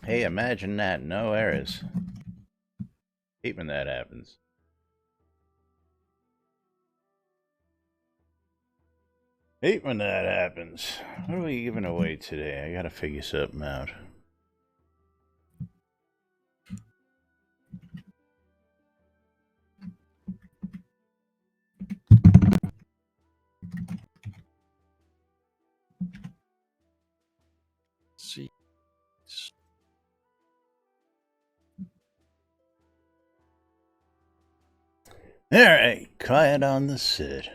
Hey, imagine that. No errors. Hate when that happens. Hate when that happens. What are we giving away today? I gotta figure something out. See. Alright, quiet on the set.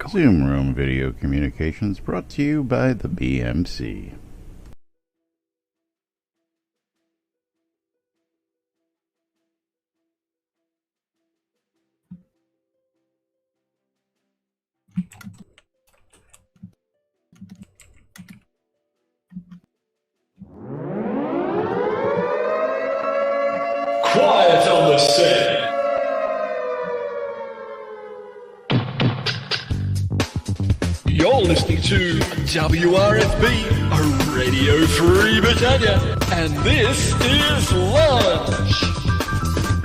Zoom Room Video Communications brought to you by the BMC. Quiet on the set. You're listening to WRFB, Radio Free Britannia, and this is Lunch.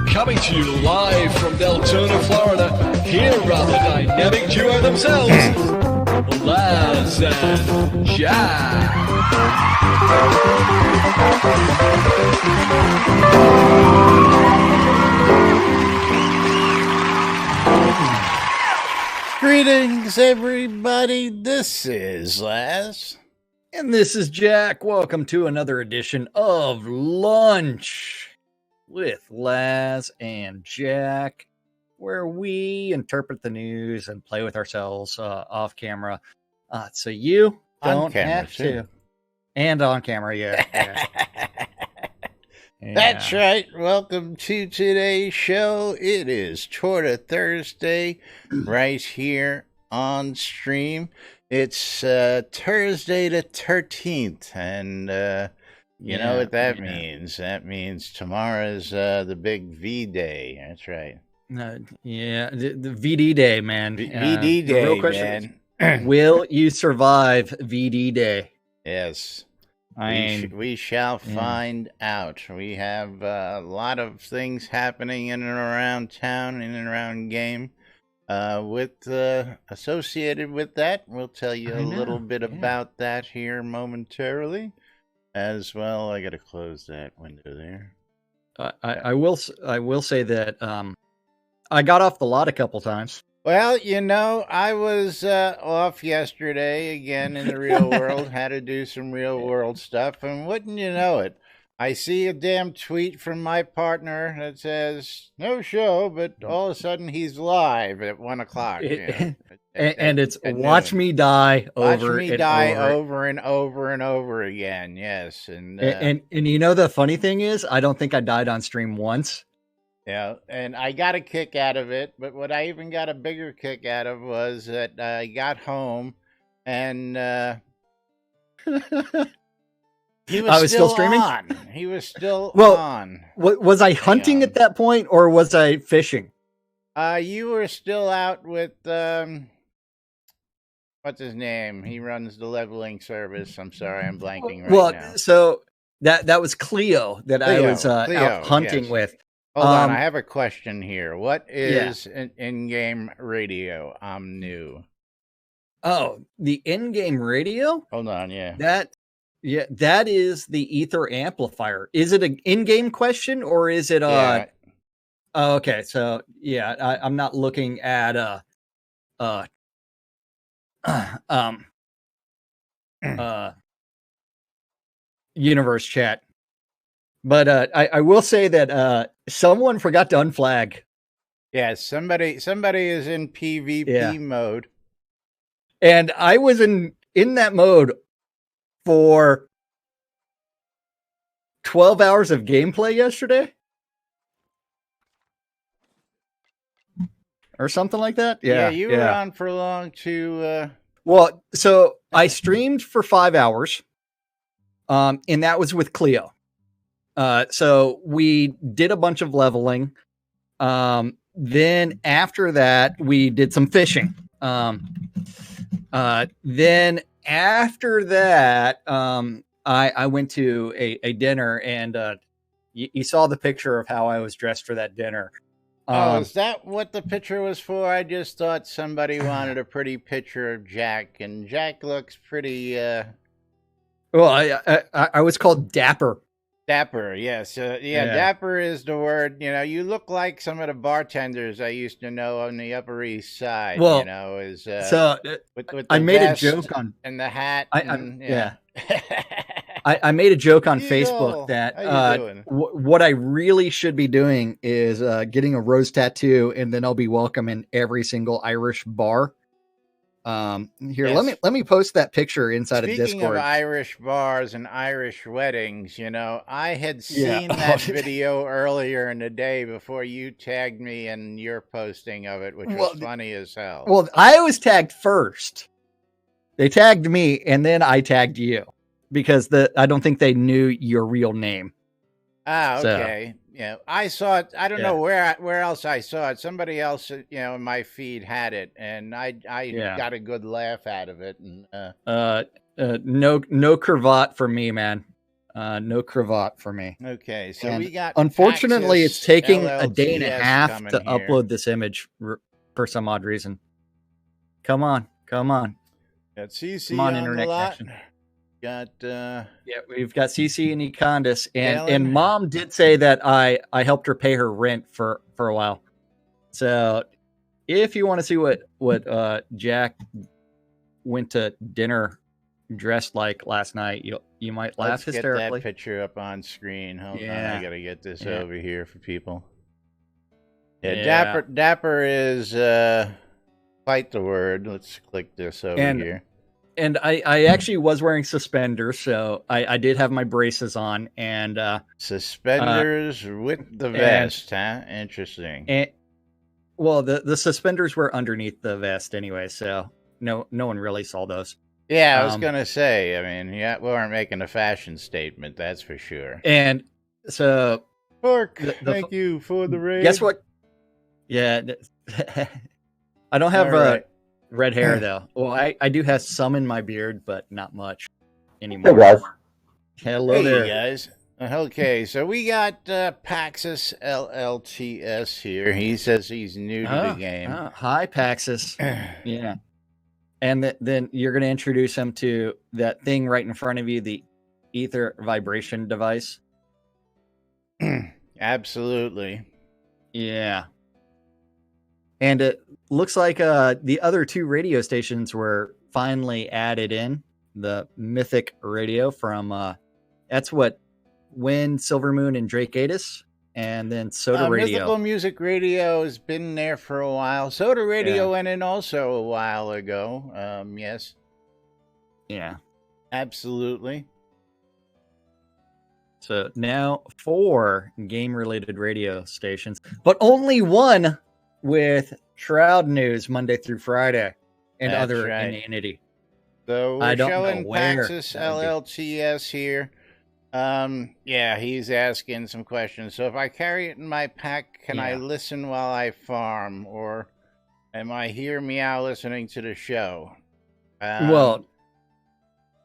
Coming to you live from Deltona, Florida, here are the dynamic duo themselves, Laz and Jack. Greetings, everybody. This is Laz. And this is Jack. Welcome to another edition of Lunch with Laz and Jack, where we interpret the news and play with ourselves off camera. So you don't have to. And on camera, yeah. That's right. Welcome to today's show. It is Torta Thursday right here on stream. It's Thursday the 13th, and you know what that means. That means tomorrow's the big V-Day. That's right. The VD Day, man. VD Day, the real question man. Is, will you survive VD Day? Yes. We shall find out. We have a lot of things happening in and around town, in and around game. Associated with that, we'll tell you a little bit about that here momentarily. As well, I got to close that window there. I will say that I got off the lot a couple times. Well, you know, I was off yesterday again in the real world, had to do some real world stuff, and wouldn't you know it, I see a damn tweet from my partner that says, no show, but all of a sudden he's live at 1 o'clock. And it's watch me die over and over again, yes. And you know the funny thing is, I don't think I died on stream once. Yeah, and I got a kick out of it, but what I even got a bigger kick out of was that I got home and he was still streaming. He was still on. Was I hunting at that point, or was I fishing? You were still out with what's his name? He runs the leveling service. I'm sorry, I'm blanking right now. So that was Cleo that I was out hunting with. Hold on, I have a question here. What is an in-game radio? I'm new. Oh, the in-game radio? Hold on, that is the ether amplifier. Is it an in-game question or is it Oh, okay, so I'm not looking at universe chat. But I will say that someone forgot to unflag. Yes, somebody is in PvP mode. And I was in that mode for 12 hours of gameplay yesterday? Or something like that? Yeah, you were on for long too. Well, so I streamed for 5 hours. And that was with Cleo. So we did a bunch of leveling. Then after that, we did some fishing. Then after that, I went to a dinner, and you saw the picture of how I was dressed for that dinner. Is that what the picture was for? I just thought somebody wanted a pretty picture of Jack, and Jack looks pretty. Well, I was called Dapper. Dapper, yes. Dapper is the word. You know, you look like some of the bartenders I used to know on the Upper East Side. Well, you know, with the I made a vest joke on and the hat. I made a joke on Eagle, Facebook that how you doing? what I really should be doing is getting a rose tattoo, and then I'll be welcome in every single Irish bar. Here, Yes. let me post that picture inside of Discord. Speaking of Irish bars and Irish weddings, you know, I had seen that video earlier in the day before you tagged me in your posting of it, which was funny as hell. Well, I was tagged first. They tagged me, and then I tagged you because I don't think they knew your real name. Ah, okay. So, yeah, I saw it. I don't know where else I saw it. Somebody else, you know, in my feed had it, and I got a good laugh out of it. And no cravat for me, man. No cravat for me. Okay, so we got. Unfortunately, Paxis it's taking LLTS a day and a half to here. upload this image for some odd reason. Come on. Got CC Come on, on internet the lot. connection. Got we've got CC and Econdis, and Mom did say that I helped her pay her rent for a while. So if you want to see what Jack went to dinner dressed like last night, you might laugh hysterically. Get that picture up on screen. Hold on, I gotta get this over here for people. Dapper is quite the word. Let's click this over here. And I actually was wearing suspenders, so I did have my braces on, and suspenders with the vest, huh? Interesting. And, well, the suspenders were underneath the vest anyway, so no one really saw those. Yeah, I was gonna say. I mean, we weren't making a fashion statement, that's for sure. And so, Pork, thank you for the raid. Guess what? Yeah, I don't have red hair though. Well, I do have some in my beard, but not much anymore. Hey guys. Hello there, guys. Okay, so we got Paxis LLTS here. He says he's new to the game. Hi, Paxis. Yeah, and then you're going to introduce him to that thing right in front of you, the ether vibration device. Absolutely. Yeah. And it looks like the other two radio stations were finally added in. The Mythic Radio from that's what Wind, Silver Moon, and Drake Gatus, and then Soda Radio. Mythical Music Radio has been there for a while. Soda Radio went in also a while ago. Yes. Yeah. Absolutely. So now 4 game-related radio stations, but only one with Shroud news Monday through Friday and other inanity. So we're showing Paxis LLTS here. He's asking some questions. So if I carry it in my pack, can I listen while I farm, or am I here meow listening to the show?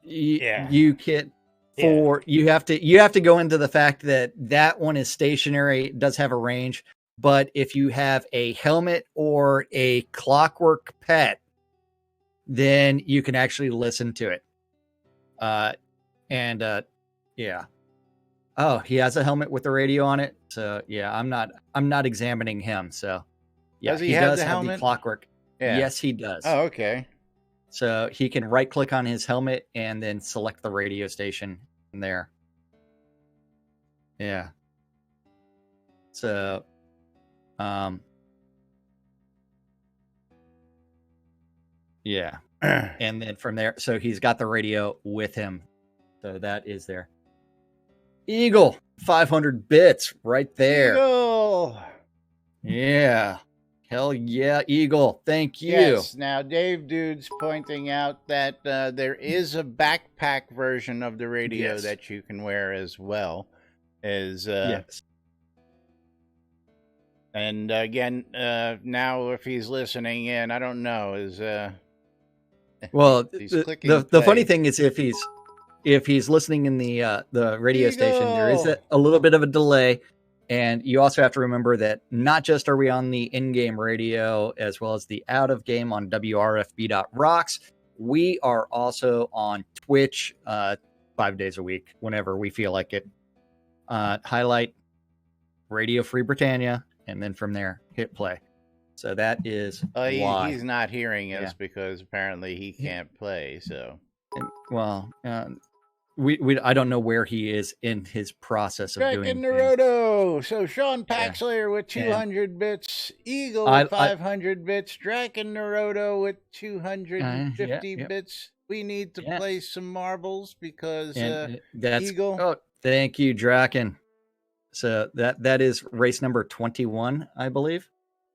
You can. You have to go into the fact that one is stationary. It does have a range. But if you have a helmet or a clockwork pet, then you can actually listen to it. Oh, he has a helmet with the radio on it. So yeah, I'm not examining him. So yeah, he does have the clockwork. Yeah. Yes, he does. Oh, okay. So he can right click on his helmet and then select the radio station in there. Yeah. So yeah. And then from there, so he's got the radio with him. So that is there. Eagle, 500 bits right there. Eagle. Yeah. Hell yeah, Eagle. Thank you. Yes. Now, Dave Dude's pointing out that there is a backpack version of the radio Yes. that you can wear as well. Yes. And again, now if he's listening in, I don't know. Well, he's the clicking the funny play. thing is if he's listening in the radio station, there is Eagle. a little bit of a delay. And you also have to remember that not just are we on the in-game radio as well as the out-of-game on WRFB.rocks, we are also on Twitch 5 days a week whenever we feel like it. Highlight Radio Free Britannia, and then from there, hit play. So that is why. He's not hearing us because apparently he can't play. So, well, I don't know where he is in his process of doing Naruto. So Sean Paxlayer with 200 bits, Eagle with 500 bits, Draken Naruto with 250 bits. We need to play some marbles because that's Eagle. Oh, thank you, Draken. So that is race number 21, I believe.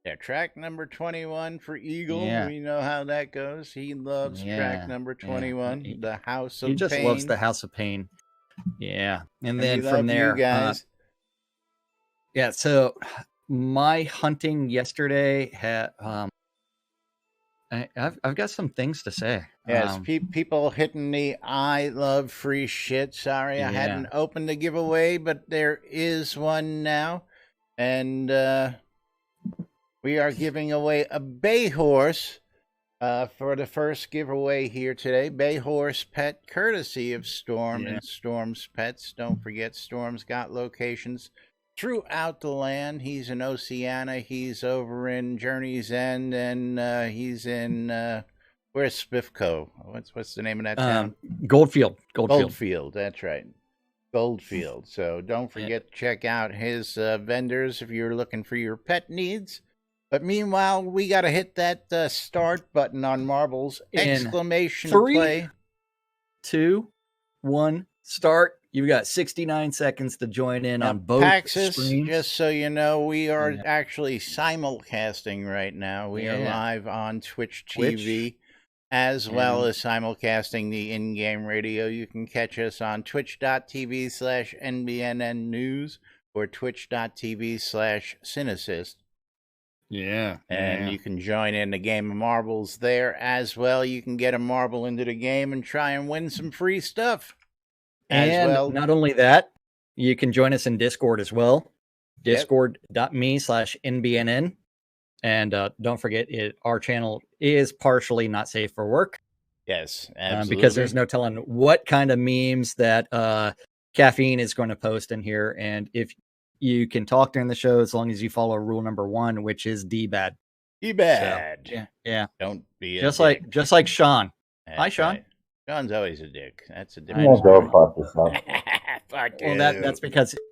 Yeah, track number 21 for Eagle. Yeah. We know how that goes. He loves track number 21, the House of Pain. He just loves the House of Pain. Yeah. And then we from love there, you guys. So my hunting yesterday had, I've got some things to say. Yes, people hitting the I love free shit. Sorry, I hadn't opened the giveaway, but there is one now. And we are giving away a bay horse for the first giveaway here today. Bay horse pet, courtesy of Storm and Storm's Pets. Don't forget, Storm's got locations throughout the land. He's in Oceania. He's over in Journey's End, and he's in where's Spiffco? What's the name of that town? Goldfield. Goldfield. That's right. Goldfield. So don't forget to check out his vendors if you're looking for your pet needs. But meanwhile, we got to hit that start button on marbles. Exclamation play. 3, 2, 1, start. You've got 69 seconds to join in on both screens. Just so you know, we are actually simulcasting right now. We are live on Twitch TV, as well as simulcasting the in-game radio. You can catch us on twitch.tv/NBNN News or twitch.tv/Cinesist. Yeah. And you can join in the game of marbles there as well. You can get a marble into the game and try and win some free stuff. And not only that, you can join us in Discord as well. Discord.me/NBNN. And don't forget, our channel is partially not safe for work. Yes, absolutely. Because there's no telling what kind of memes that Caffeine is going to post in here. And if you can talk during the show as long as you follow rule number 1, which is D-bad. D-bad. So, yeah. Don't be just like Sean. That's Hi, Sean. Right. Sean's always a dick. That's a different story. Well,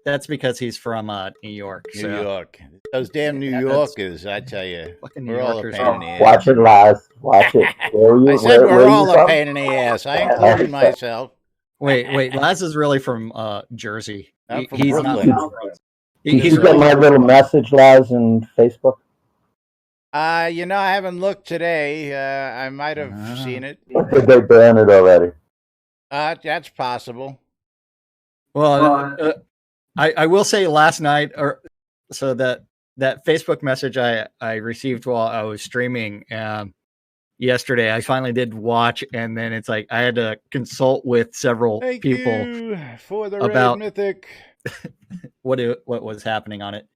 that's because he's from New York. New York. Those damn New Yorkers, I tell you. We're all a pain in the ass. Watch it, Laz. Watch it. I said we're all a pain in the ass. I included myself. Wait. Laz is really from Jersey. I'm from He's Brooklyn. not. Did you get my little message, Laz, in Facebook? I haven't looked today. I might have seen it. Or did they ban it already? That's possible. Well, I will say last night, that Facebook message I received while I was streaming yesterday, I finally did watch, and then it's like I had to consult with several people you for the about Red Mythic. what was happening on it.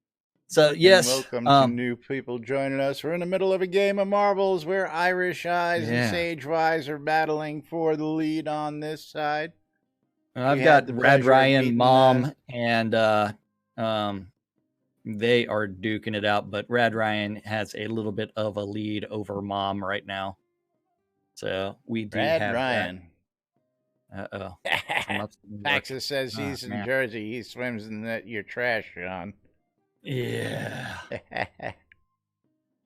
So yes, welcome to new people joining us. We're in the middle of a game of marbles where Irish Eyes and Sage Wise are battling for the lead on this side. I've got Rad Ryan, Mom, and they are duking it out, but Rad Ryan has a little bit of a lead over Mom right now. So we do have Ryan. Uh-oh. Paxis says he's in Jersey. He swims in your trash, Sean. Yeah.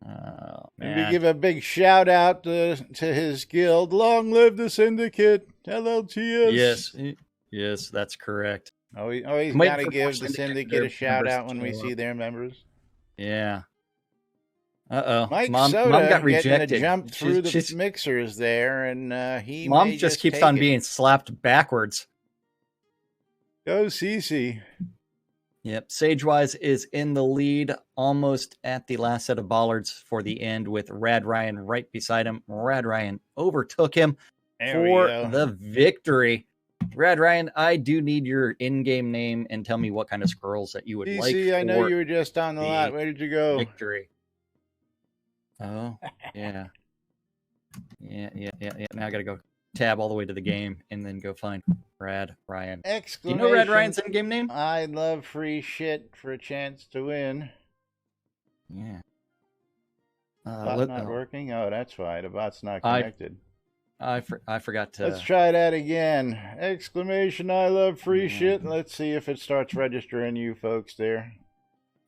Oh, man. And we give a big shout out to his guild. Long live the Syndicate, LLTS. Yes, that's correct. Always I'm waiting got to for give more the syndicate syndicate a members shout to out when we show see up. their members. Yeah. Uh-oh. Mike Mom Soda got getting rejected. to jump through the She's mixers there, and he Mom may just just keeps take on it. being slapped backwards. Go Cece. Yep. Sagewise is in the lead, almost at the last set of bollards for the end, with Rad Ryan right beside him. Rad Ryan overtook him There we for go. the victory. Rad Ryan, I do need your in-game name and tell me what kind of scrolls that you would like Cece, I know for you were just on the lot. Where did you go? victory. Oh, yeah. Yeah. Now I gotta go tab all the way to the game and then go find Rad Ryan. Do you Exclamation. know Rad Ryan's in-game name? I love free shit for a chance to win. Yeah. Bot not working? Oh, that's why. The bot's not connected. I forgot to... Let's try that again. Exclamation, I love free shit. Let's see if it starts registering you folks there.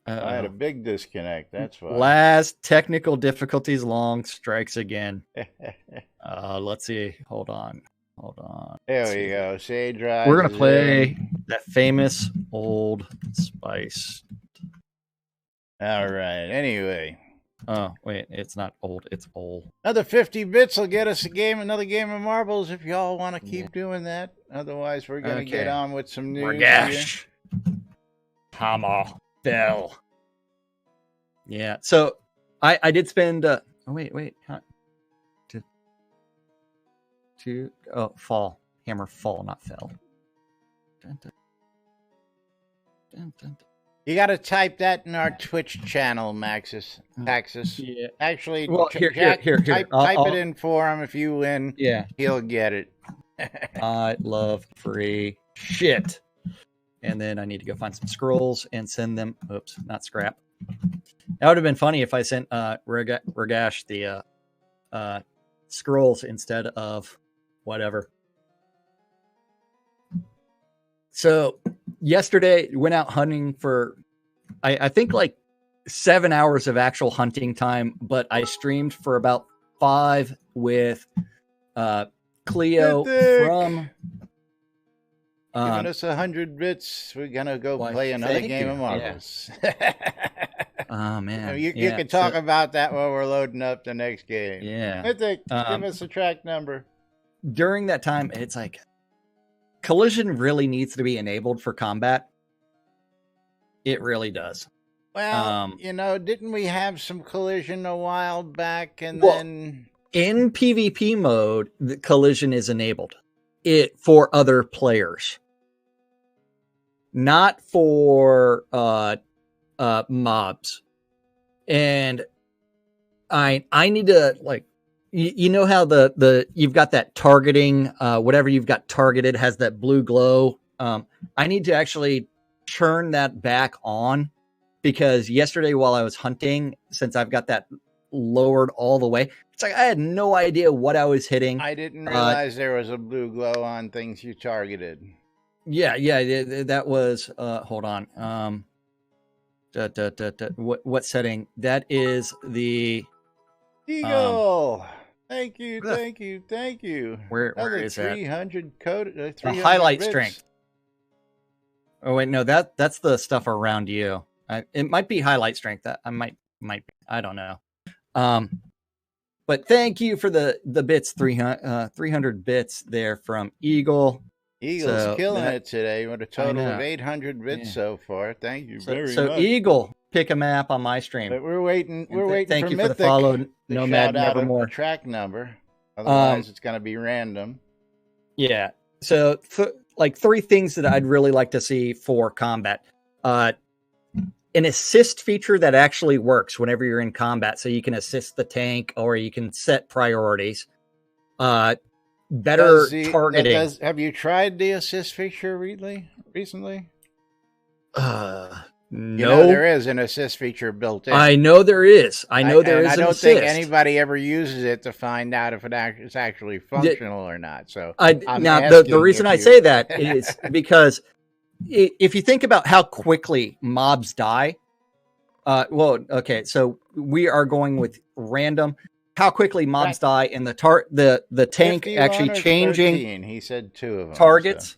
I had a big disconnect. That's why. Last technical difficulties long strikes again. Let's see. Hold on. There we go. Sage Rise. We're going to play that famous Old Spice. All right. Anyway. Oh, wait. It's not old. It's old. Another 50 bits will get us another game of marbles if y'all want to keep doing that. Otherwise, we're going to get on with some news. Ragash. Hammer. Bell. Yeah. So I did spend wait. Fall. Hammer fall, not fell. Dun, dun. Dun, dun, dun. You got to type that in our Twitch channel, Taxis. Yeah. Actually, well, here. Type it in for him. If you win, yeah, he'll get it. I love free shit. And then I need to go find some scrolls and send them. Oops, not scrap. That would have been funny if I sent Ragash the scrolls instead of whatever. So yesterday went out hunting for I think like 7 hours of actual hunting time, but I streamed for about 5 with Cleo from giving us 100 bits. We're gonna go play another game of marbles. Yeah. Oh man, you can talk about that while we're loading up the next game. Yeah, Mythic, give us a track number. During that time, it's like collision really needs to be enabled for combat. It really does. Well, didn't we have some collision a while back, and then in PvP mode, the collision is enabled. It for other players, not for mobs. And I need to like, you know how the you've got that targeting, whatever you've got targeted has that blue glow. I need to actually turn that back on, because yesterday while I was hunting, since I've got that lowered all the way, it's like I had no idea what I was hitting. I didn't realize there was a blue glow on things you targeted. Yeah, that was hold on. What setting? That is the Eagle. Thank you. Where is that? 300 code. Highlight strength. Oh wait, no, that's the stuff around you. It might be highlight strength. That I might I don't know. But thank you for the bits, 300 bits there from Eagle. Eagle's killing it today with a total of 800 bits so far. Thank you very much. So Eagle, pick a map on my stream. But we're waiting. Thank for you Mythic for the follow, to Nomad shout out Nevermore. a track number. Otherwise, it's going to be random. Yeah. So like 3 things that I'd really like to see for combat. An assist feature that actually works whenever you're in combat, so you can assist the tank or you can set priorities. Better targeting. Have you tried the assist feature recently? No, there is an assist feature built in. I know there is. I don't think anybody ever uses it to find out if it's actually functional or not. So now the reason I say that is because if you think about how quickly mobs die, so we are going with random. How quickly mobs die, and the tank actually changing. 13, he said 2 of them. Targets.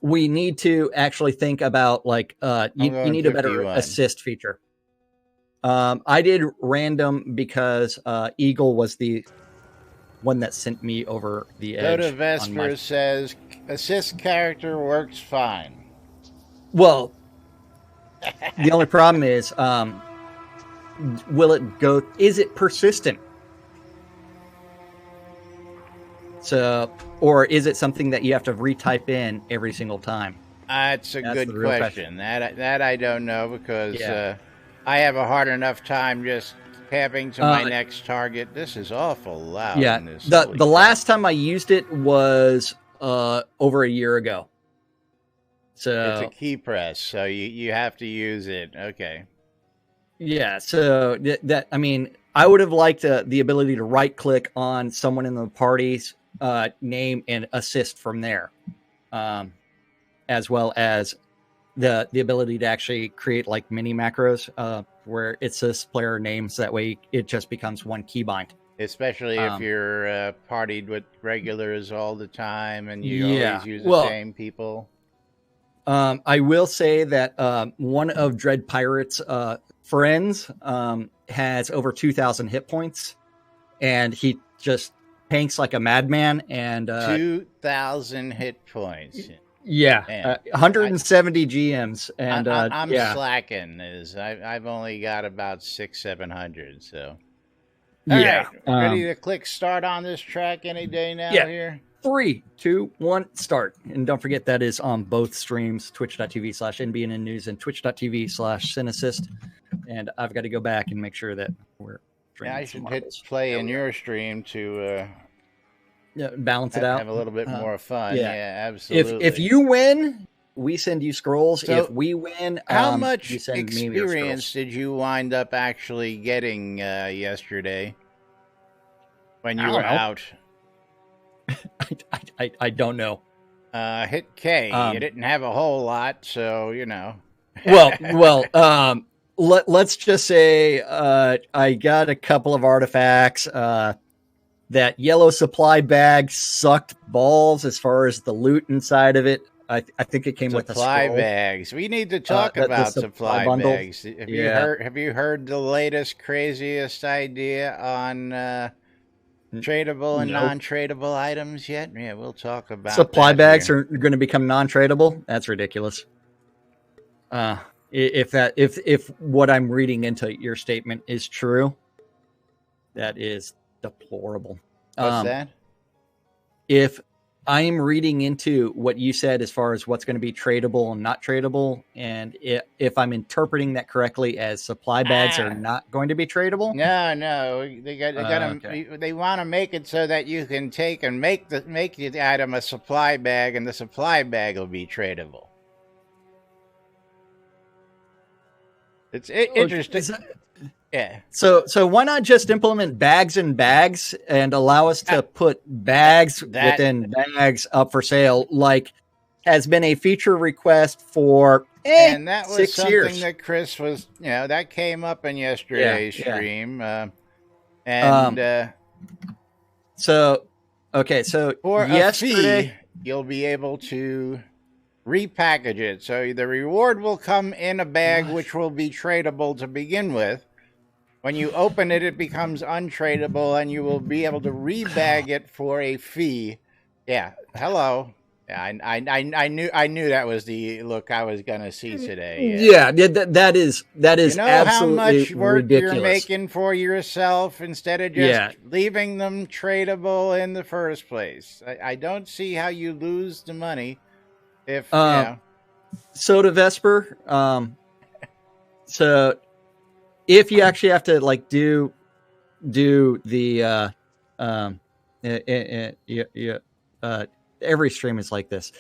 we need to actually think about like you need a better 51. assist feature. I did random because Eagle was the one that sent me over the edge. Go to Vesper says assist character works fine. Well, the only problem is, will it go? Is it persistent? So, or is it something that you have to retype in every single time? That's a good question. That I don't know because I have a hard enough time just tapping to my next target. This is awful loud. Yeah, the last time I used it was over a year ago. So it's a key press, so you have to use it. Okay. Yeah, so that I mean, I would have liked the ability to right click on someone in the party's name and assist from there, as well as the ability to actually create like mini macros where it says player names. That way, it just becomes one keybind. Especially if you're partied with regulars all the time and you always use the same people. I will say that one of Dread Pirate's friends has over 2,000 hit points, and he just tanks like a madman. And 2,000 hit points. Yeah, 170 GMs, and I'm slacking. I've only got about 600-700. So all right, ready to click start on this track any day now. Here. 3, 2, 1, start. And don't forget that is on both streams, twitch.tv/NBNN News and twitch.tv/Cineassist. And I've got to go back and make sure that we're I should hit play in your stream to balance it out. Have a little bit more fun. Yeah, absolutely. If you win, we send you scrolls. So if we win, how much experience did you wind up actually getting yesterday when you were out? I don't know. Hit K. You didn't have a whole lot, so you know. well. Let's just say I got a couple of artifacts. That yellow supply bag sucked balls as far as the loot inside of it. I think it came with a supply bags. We need to talk about supply bags. Have you heard the latest craziest idea on tradable and non-tradable items yet? Yeah, we'll talk about supply bags are going to become non-tradable. That's ridiculous. If what I'm reading into your statement is true, that is deplorable. What's that? If I am reading into what you said as far as what's going to be tradable and not tradable, and if I'm interpreting that correctly as supply bags are not going to be tradable, no, they want to make it so that you can take and make the item a supply bag, and the supply bag will be tradable. It's interesting. Yeah. So why not just implement bags and bags and allow us to put bags within bags up for sale, like has been a feature request for and that was 6 something years. that Chris was, that came up in yesterday's stream. So for yesterday, a fee, you'll be able to repackage it. So the reward will come in a bag, which will be tradable to begin with. When you open it, it becomes untradeable, and you will be able to rebag it for a fee. Yeah, hello. Yeah, I knew that was the look I was gonna see today. Yeah, that is absolutely how much work ridiculous. You're making for yourself instead of just leaving them tradable in the first place. I don't see how you lose the money if So to Vesper, so. If you actually have to like do the every stream is like this.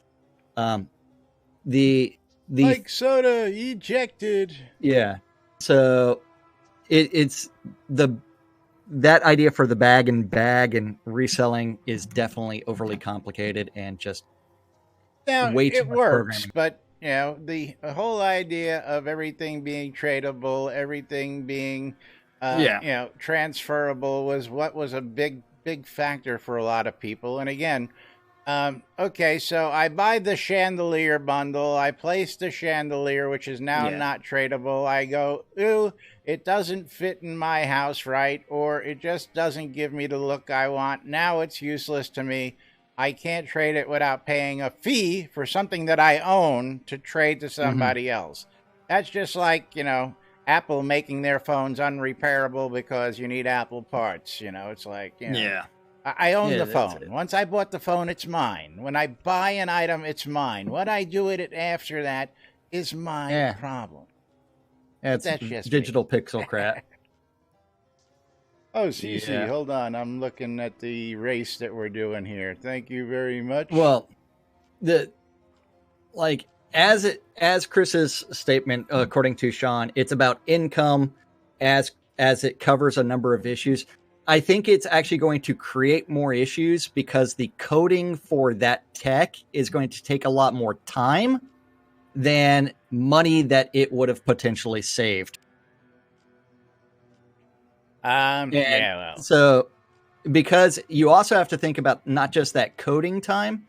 The like soda ejected. Yeah. So it's that idea for the bag and reselling is definitely overly complicated and just way too much works, programming. But the whole idea of everything being tradable, everything being, transferable was what was a big factor for a lot of people. And again, Okay, so I buy the chandelier bundle. I place the chandelier, which is now Yeah. not tradable. I go, ooh, it doesn't fit in my house right, or it just doesn't give me the look I want. Now it's useless to me. I can't trade it without paying a fee for something that I own to trade to somebody else. That's just like, Apple making their phones unrepairable because you need Apple parts. It's like, Yeah. I own the that's phone. it. Once I bought the phone, it's mine. When I buy an item, it's mine. What I do with it after that is my Yeah. problem. That's that's just digital pixel crap. Oh, Cece, Yeah. hold on. I'm looking at the race that we're doing here. Thank you very much. Well, as Chris's statement, according to Sean, it's about income as it covers a number of issues. I think it's actually going to create more issues because the coding for that tech is going to take a lot more time than money that it would have potentially saved. So because you also have to think about not just that coding time,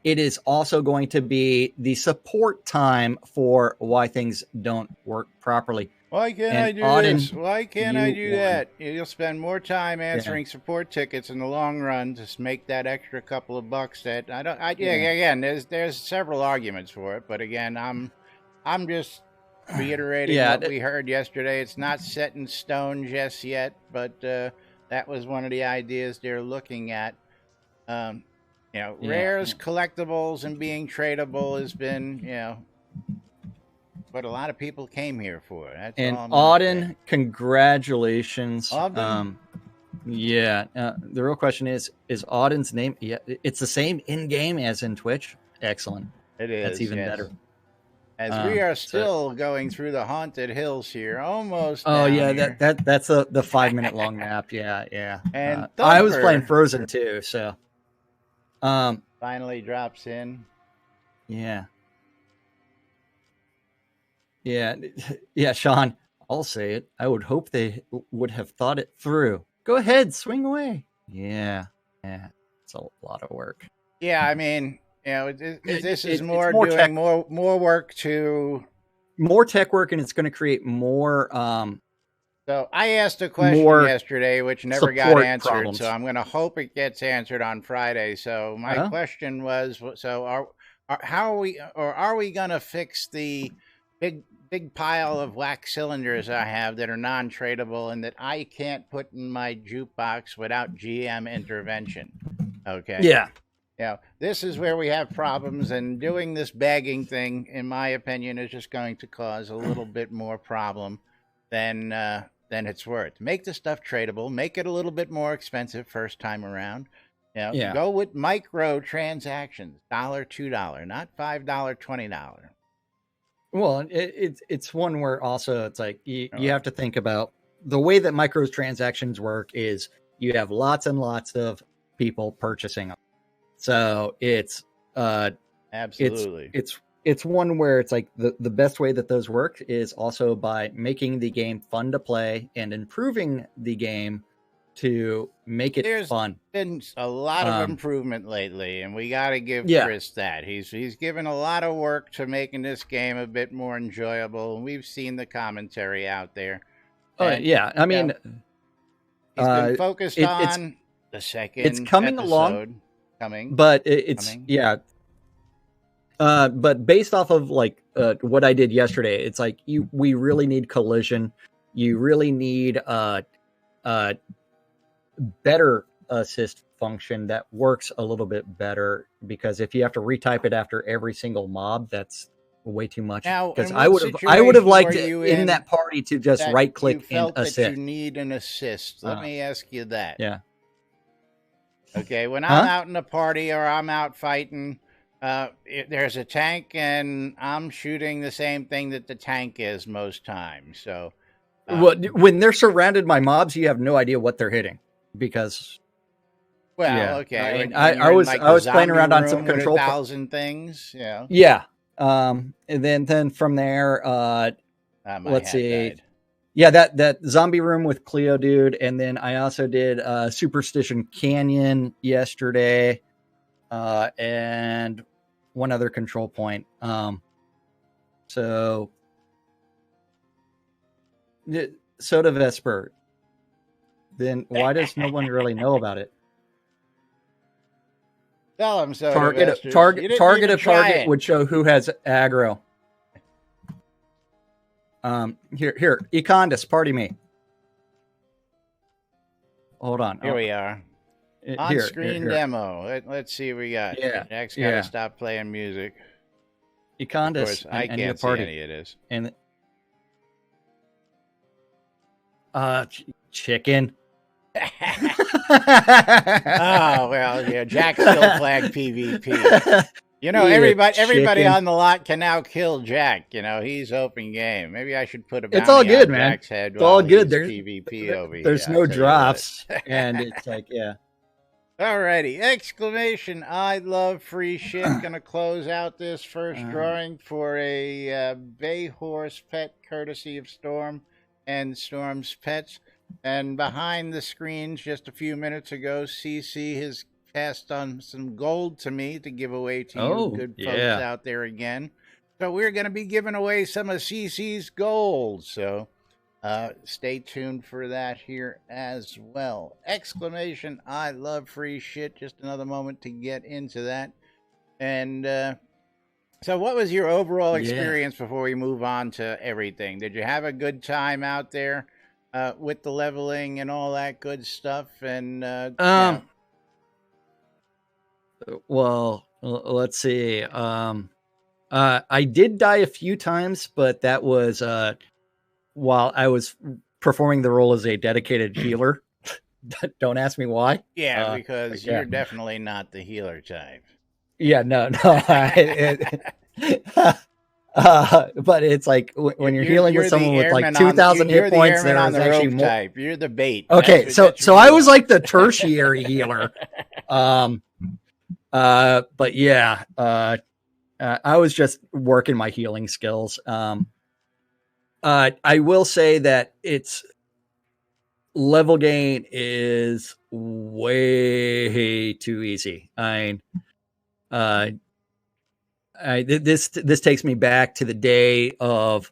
it is also going to be the support time for why things don't work properly. Why can't I do this? Why can't I do that? You'll spend more time answering support tickets in the long run to make that extra couple of bucks. That again, there's several arguments for it, but again, I'm just reiterating what we heard yesterday. It's not set in stone just yet, but that was one of the ideas they're looking at. Rares, collectibles, and being tradable has been, what a lot of people came here for. That's and all Addon, congratulations. Addon? The real question is Addon's name? Yeah, it's the same in game as in Twitch. Excellent. It is. That's even better. As we are still going through the haunted hills here, almost. Oh yeah, here. that's the 5-minute long map. Yeah. And I was playing Frozen too, so. Finally drops in. Yeah, Sean, I'll say it. I would hope they would have thought it through. Go ahead, swing away. Yeah, it's a lot of work. Yeah, I mean, this is more doing more work to more tech work, and it's going to create more. So I asked a question yesterday, which never got answered. So I'm going to hope it gets answered on Friday. So my question was: so are we going to fix the big pile of wax cylinders I have that are non-tradable and that I can't put in my jukebox without GM intervention? Okay. Yeah. This is where we have problems, and doing this bagging thing, in my opinion, is just going to cause a little bit more problem than it's worth. Make the stuff tradable. Make it a little bit more expensive first time around. Go with microtransactions, $1, $2, not $5, $20. Well, it's one where also it's like you have to think about the way that microtransactions work is you have lots and lots of people purchasing them. So it's absolutely it's one where it's like the best way that those work is also by making the game fun to play and improving the game to make it fun. Been a lot of improvement lately, and we got to give Chris that. He's given a lot of work to making this game a bit more enjoyable, and we've seen the commentary out there. I mean, he's been focused on the second. It's coming along. But but based off of like what I did yesterday, it's like we really need collision. You really need better assist function that works a little bit better, because if you have to retype it after every single mob, that's way too much. Because I would have liked it in that party to just right click and assist. That you need an assist. Let me ask you that. Yeah. Okay, when I'm out in a party or I'm out fighting, there's a tank and I'm shooting the same thing that the tank is most times. So, when they're surrounded by mobs, you have no idea what they're hitting because. Well, okay. I was playing around on some control 1,000 things. Yeah. Yeah. And then from there, let's see. Died. Yeah, that zombie room with Cleo dude, and then I also did Superstition Canyon yesterday. and one other control point. So Soda Vesper. Then why does no one really know about it? Tell him so. Target a target would show who has aggro. Here, Econdis, party me. Hold on. Here we are. On-screen demo. Let's see what we got. Yeah. Jack's got to stop playing music. Econdis. Of course, I can't see any of this. And chicken. Oh, well, yeah, Jack still flagged PvP. You know, everybody on the lot can now kill Jack. You know, he's open game. Maybe I should put a bounty it's all good, on man. Jack's head. It's all good. There's PvP over here. There's no drops, and it's like, yeah. Alrighty, exclamation, I love free shit. Gonna close out this first drawing for a bay horse pet courtesy of Storm and Storm's Pets. And behind the screens just a few minutes ago, CC has passed on some gold to me to give away to you good folks out there again. So we're going to be giving away some of CC's gold. So stay tuned for that here as well. Exclamation, I love free shit. Just another moment to get into that. And so what was your overall experience before we move on to everything? Did you have a good time out there with the leveling and all that good stuff? And well, let's see. I did die a few times, but that was while I was performing the role as a dedicated healer. Don't ask me why. Yeah, because you're definitely not the healer type. Yeah, no. But it's like when you're healing with someone with like 2,000 hit points, there is actually more. Type. You're the bait. Okay, so I was like the tertiary healer. But yeah, I was just working my healing skills. I will say that it's level gain is way too easy. This takes me back to the day of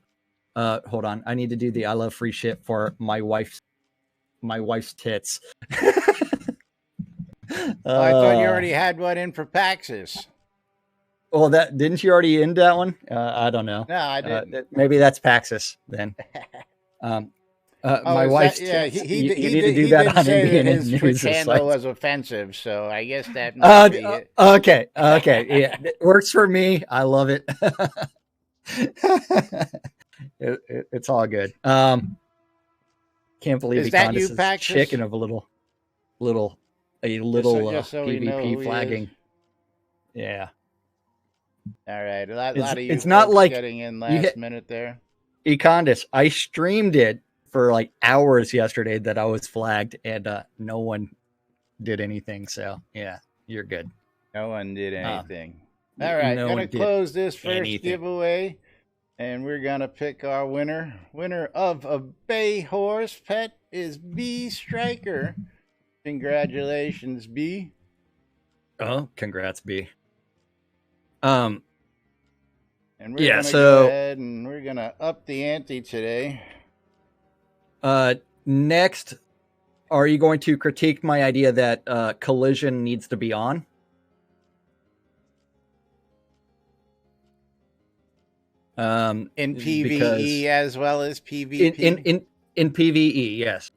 hold on, I need to do the I love free shit for my wife's tits. I thought you already had one in for Paxis. Well, that didn't you already end that one? I don't know. No, I didn't. Maybe that's Paxis then. My wife's tits. He you need to do that on NBNN his Twitch handle was offensive, so I guess that must be it. Okay, yeah, it works for me. I love it. It's all good. Can't believe is that you, Paxis chicken of a little PvP flagging. Yeah. All right, a lot of you it's not like getting in last minute there. Econdis, I streamed it for like hours yesterday that I was flagged, and no one did anything. So yeah, you're good. No one did anything. All right, gonna close this first giveaway, and we're gonna pick our winner. Winner of a bay horse pet is B Striker. Congratulations, B. Oh, congrats, B. And we're gonna go ahead and we're gonna up the ante today. Next, are you going to critique my idea that collision needs to be on? In PvE as well as PvP? In PvE, yes.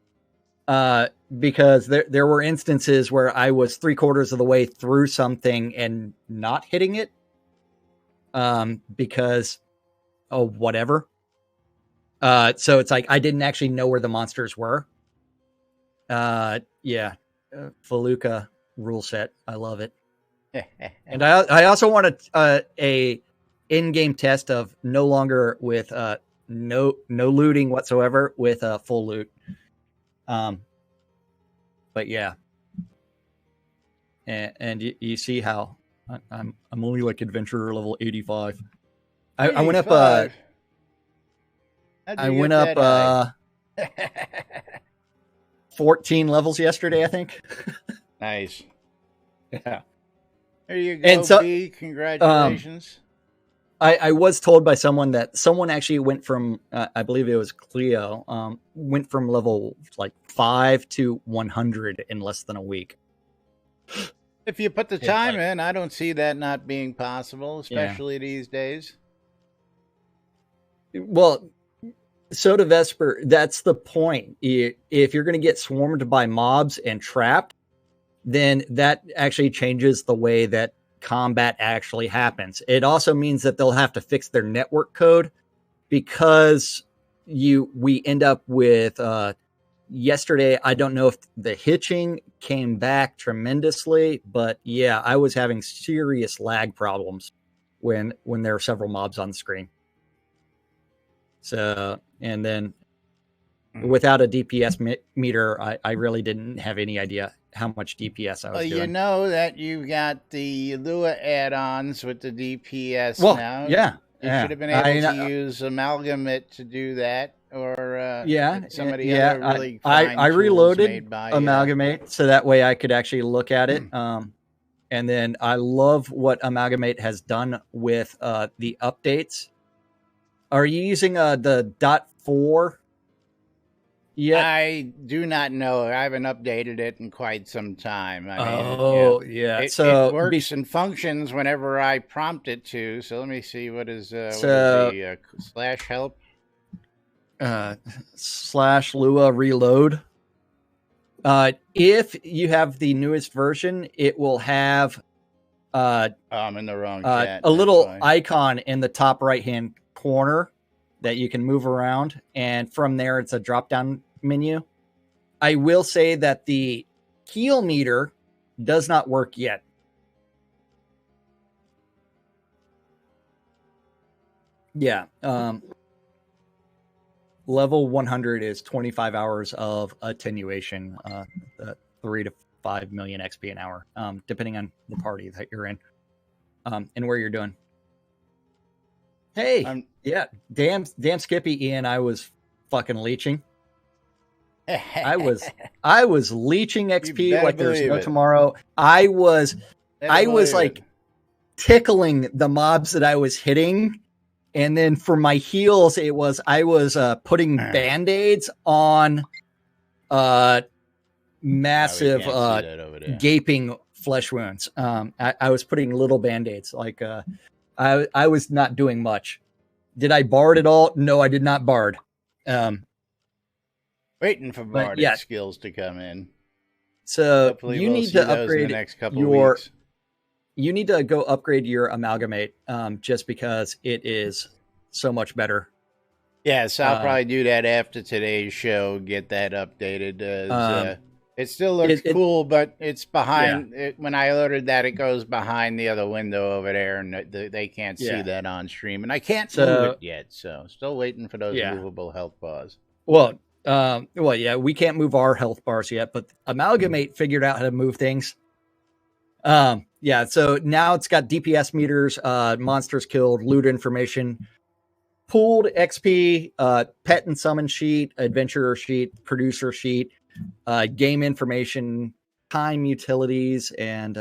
Because there were instances where I was 3/4 of the way through something and not hitting it. Because whatever. So it's like I didn't actually know where the monsters were. Felucca rule set. I love it. And I also want a in-game test of no longer with no looting whatsoever with full loot. But yeah. And you see how I'm only like adventurer level 85. I went up I went up 14 levels yesterday, I think. Nice. Yeah. There you go, And so, B. Congratulations. I was told by someone that someone actually went from, I believe it was Cleo, went from level like 5 to 100 in less than a week. If you put the It's time like- in, I don't see that not being possible, especially these days. Well, Soda Vesper, that's the point. If you're going to get swarmed by mobs and trapped, then that actually changes the way that combat actually happens. It also means that they'll have to fix their network code, because we end up with yesterday, I don't know if the hitching came back tremendously, but yeah, I was having serious lag problems when there are several mobs on the screen. So, and then without a DPS meter, I really didn't have any idea how much DPS I was doing. You know that you've got the Lua add-ons with the DPS now. Yeah. You should have been able to use Amalgamate to do that, or some of the other really fine I tools reloaded made by Amalgamate so that way I could actually look at it. And then I love what Amalgamate has done with the updates. Are you using the .4? Yeah, I do not know. I haven't updated it in quite some time. I mean, It works and functions whenever I prompt it to. So let me see what is the /help /Lua reload. If you have the newest version, it will have I'm in the wrong chat. A little icon in the top right hand corner that you can move around, and from there it's a drop down menu. I will say that the heal meter does not work yet. Yeah. Level 100 is 25 hours of attenuation, 3 to 5 million XP an hour, depending on the party that you're in, and where you're doing. Hey, damn Skippy, Ian, I was fucking leeching. I was leeching XP like there's no tomorrow. I was like tickling the mobs that I was hitting. And then for my heals, I was putting band-aids on massive gaping flesh wounds. I was putting little band-aids. Like I was not doing much. Did I bard at all? No, I did not bard. Waiting for bardic skills to come in. So hopefully you need to upgrade in the next couple of weeks. You need to go upgrade your amalgamate, just because it is so much better. Yes, I'll probably do that after today's show. Get that updated. It still looks cool, but it's behind. Yeah. When I ordered that, it goes behind the other window over there, and they can't see that on stream, and I can't move it yet. So still waiting for those movable health bars. Well, we can't move our health bars yet, but Amalgamate figured out how to move things. So now it's got DPS meters, monsters killed, loot information, pooled XP, pet and summon sheet, adventurer sheet, producer sheet, game information, time utilities, and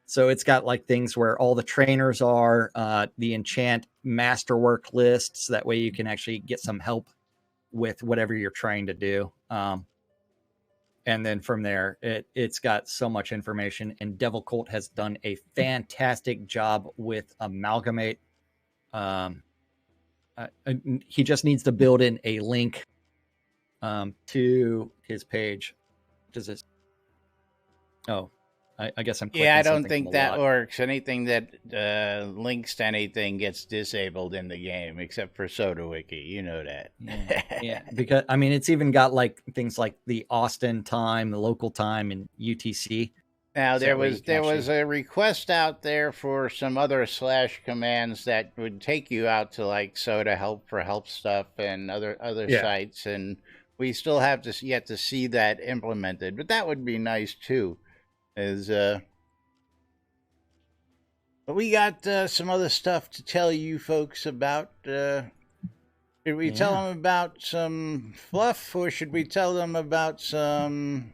so it's got like things where all the trainers are, the enchant masterwork lists. That way you can actually get some help with whatever you're trying to do. And then from there, it's got so much information, and Devil Colt has done a fantastic job with Amalgamate. He just needs to build in a link to his page. Does this? Oh, I guess I'm. Yeah, I don't think that works. Anything that links to anything gets disabled in the game, except for SodaWiki. You know that. Yeah, because I mean, it's even got like things like the Austin time, the local time, and UTC. Now there was a request out there for some other / commands that would take you out to like Soda Help for help stuff and other sites, and we still have yet to see that implemented. But that would be nice too. But we got some other stuff to tell you folks about. Should we tell them about some fluff, or should we tell them about some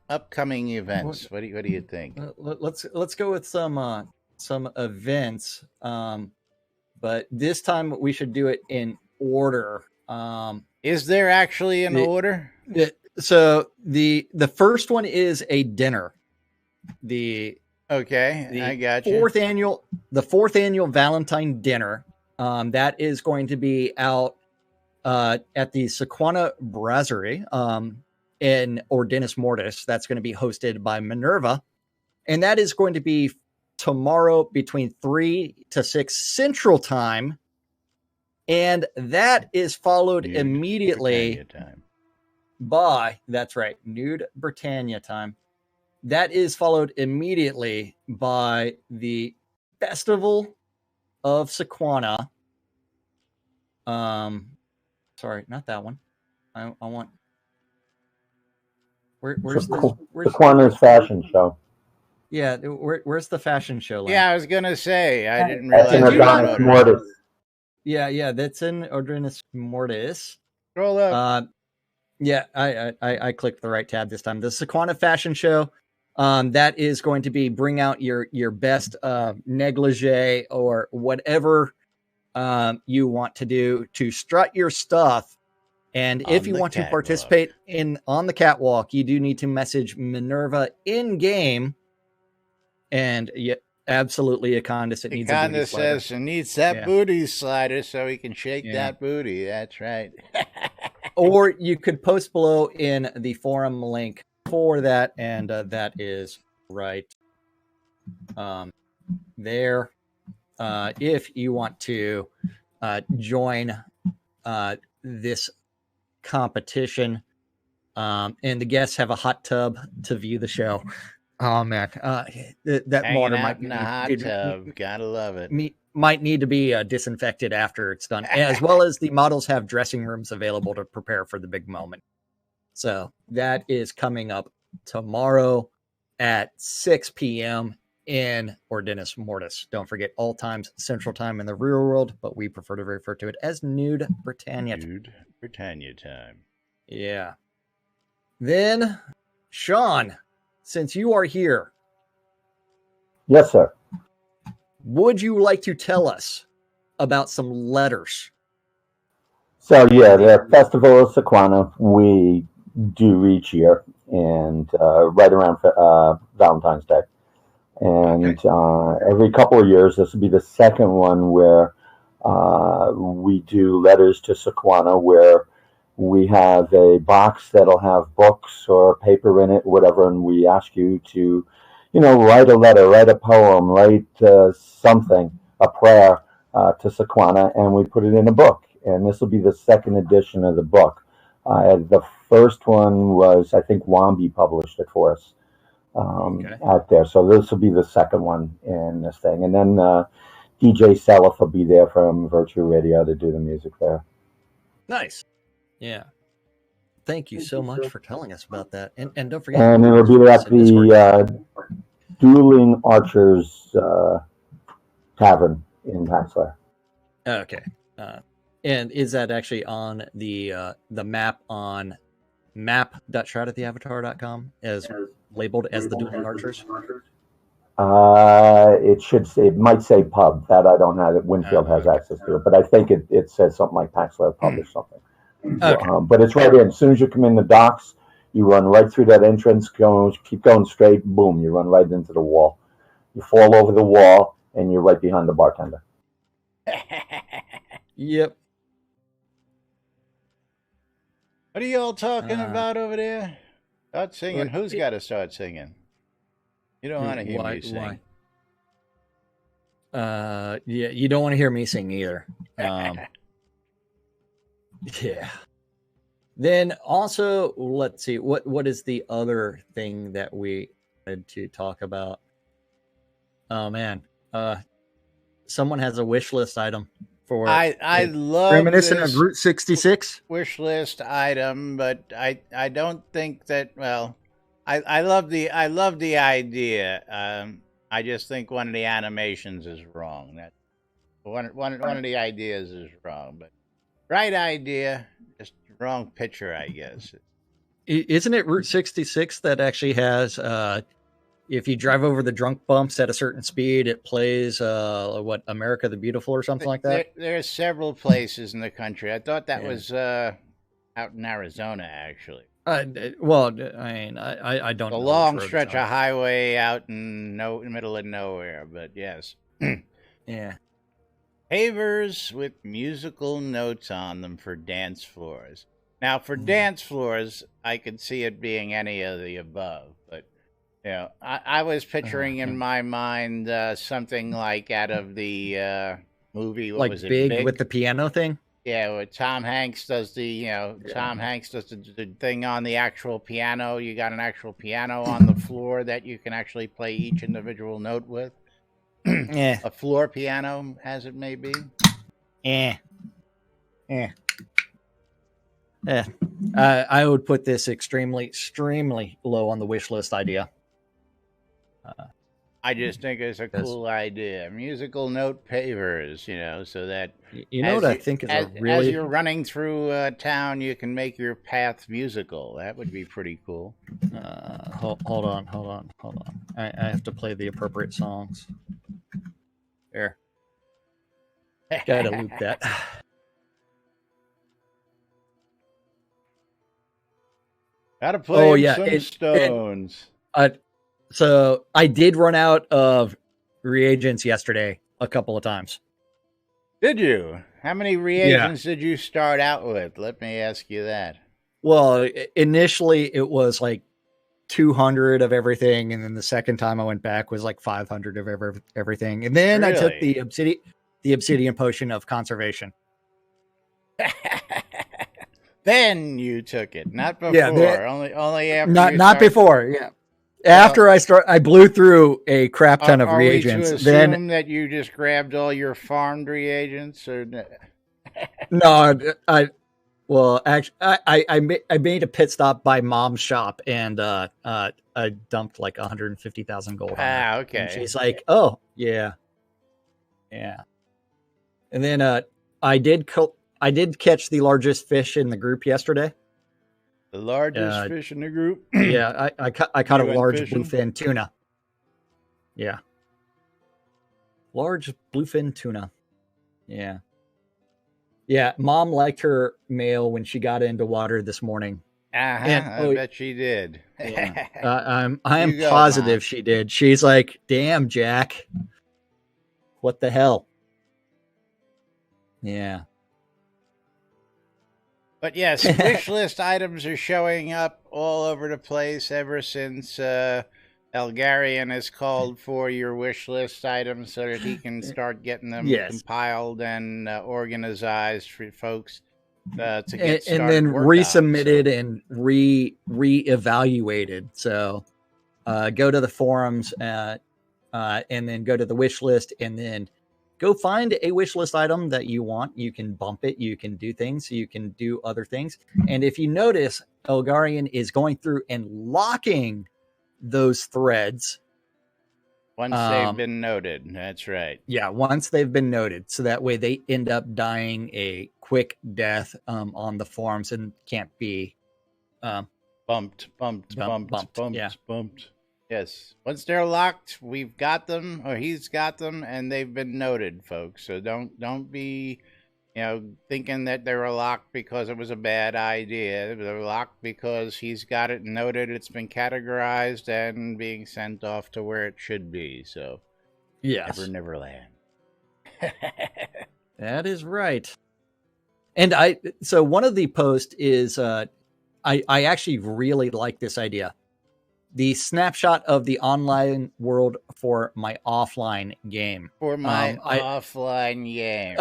upcoming events? What do you think? Let's go with some events. But this time we should do it in order. Is there actually an order? So the first one is a dinner. I got you. The fourth annual Valentine dinner. That is going to be out at the Sequana Brasserie in Ordinis Mortis. That's going to be hosted by Minerva, and that is going to be tomorrow between 3 to 6 Central Time, and that is followed immediately by Nude Britannia time. That is followed immediately by the Festival of Sequana. Sorry, not that one. I want. Where's Sequana's fashion show? Yeah, where's the fashion show? Yeah, I was gonna say I didn't realize. That's in Addons Mortis. Yeah, that's in Ordinis Mortis. Scroll up. Yeah, I clicked the right tab this time. The Sequana Fashion Show. That is going to be bring out your best negligee or whatever you want to do to strut your stuff. And if you want to participate on the catwalk, you do need to message Minerva in game. And absolutely, Acondas needs a booty slider. Says it needs that booty slider so he can shake that booty. That's right. Or you could post below in the forum link for that, and that is right there. If you want to join this competition, and the guests have a hot tub to view the show. Oh man, that water might be in a hot tub. Gotta love it. Might need to be disinfected after it's done, as well as the models have dressing rooms available to prepare for the big moment. So that is coming up tomorrow at 6 p.m. in Ordinis Mortis. Don't forget, all times Central Time in the real world, but we prefer to refer to it as Nude Britannia. Nude Britannia time. Yeah. Then, Sean, since you are here. Yes, sir. Would you like to tell us about some letters? So, yeah, the Festival of Sequana we do each year, and right around Valentine's Day. And every couple of years, this will be the second one where we do letters to Sequana, where we have a box that'll have books or paper in it, whatever, and we ask you to, write a letter, write a poem, write something, a prayer to Sequana, and we put it in a book. And this will be the second edition of the book. The first one was, I think, Wambi published it for us out there. So this will be the second one in this thing. And then DJ Selif will be there from Virtue Radio to do the music there. Nice. Yeah. Thank you so much for telling us about that. And don't forget. And it'll be at the Dueling Archers Tavern in Paxler. Okay. And is that actually on the map on map.shroud@theavatar.com as labeled as the Dueling Archers? It might say pub. That I don't have. Winfield has access to it, but I think it says something like Paxler Pub or something. Okay. But it's right in. As soon as you come in the docks, you run right through that entrance. Keep going straight. Boom! You run right into the wall. You fall over the wall, and you're right behind the bartender. Yep. What are you all talking about over there? Start singing. Who's got to start singing? You don't want to hear me sing. Yeah, you don't want to hear me sing either. Yeah. Then also, let's see, what is the other thing that we wanted to talk about? Oh man, someone has a wish list item for. I love reminiscent of Route 66 wish list item, but I don't think that. Well, I love the idea. I just think one of the animations is wrong. That one of the ideas is wrong, but right idea, just wrong picture, I guess. Isn't it Route 66 that actually has, if you drive over the drunk bumps at a certain speed, it plays, what, America the Beautiful or something like that? There are several places in the country. I thought that Yeah. was out in Arizona, actually. Well, I mean, I don't A know. long stretch of highway out in the middle of nowhere, but yes. Yeah. Pavers with musical notes on them for dance floors. Now, for dance floors, I could see it being any of the above, but you know, I was picturing in my mind something like out of the movie. What Like was it? Big with the piano thing? Yeah, where Tom Hanks does Tom Hanks does the thing on the actual piano. You got an actual piano on the floor that you can actually play each individual note with. Yeah. A floor piano, as it may be. Yeah. I would put this extremely low on the wish list idea. I just think it's a cool idea. Musical note pavers, so that what I think is as you're running through town, you can make your path musical. That would be pretty cool. Hold on. I have to play the appropriate songs. There. Gotta loop that. Gotta play some Stones. So I did run out of reagents yesterday a couple of times. Did you? How many reagents did you start out with? Let me ask you that. Well, initially it was like 200 of everything, and then the second time I went back was like 500 of everything, and then I took the obsidian potion of conservation. Then you took it, not before. Only after. Not before. Yeah. After I blew through a crap ton of reagents. We to assume that you just grabbed all your farmed reagents, or no? I made a pit stop by Mom's shop, and I dumped like 150,000 gold. Okay. And she's like, "Oh, yeah." And then I did catch the largest fish in the group yesterday. The largest fish in the group? Yeah, I caught a large bluefin tuna. Yeah. Large bluefin tuna. Yeah. Yeah, Mom liked her male when she got into water this morning. I bet she did. Yeah. I am positive Mom. She did. She's like, "Damn, Jack. What the hell?" Yeah. But yes, wish list items are showing up all over the place ever since Elgarian has called for your wish list items so that he can start getting them compiled and organized for folks to get started. And then resubmitted and re-evaluated. So go to the forums and then go to the wish list and then go find a wish list item that you want. You can bump it. You can do things. You can do other things. And if you notice, Elgarian is going through and locking those threads. Once they've been noted. That's right. Yeah, once they've been noted. So that way they end up dying a quick death on the forums and can't be bumped. Yeah. Bumped. Yes. Once they're locked, we've got them, or he's got them, and they've been noted, folks. So don't be, thinking that they were locked because it was a bad idea. They're locked because he's got it noted, it's been categorized, and being sent off to where it should be. So, yes. Neverland. That is right. And so one of the posts is, I actually really like this idea. The snapshot of the online world for my offline game. For my offline game.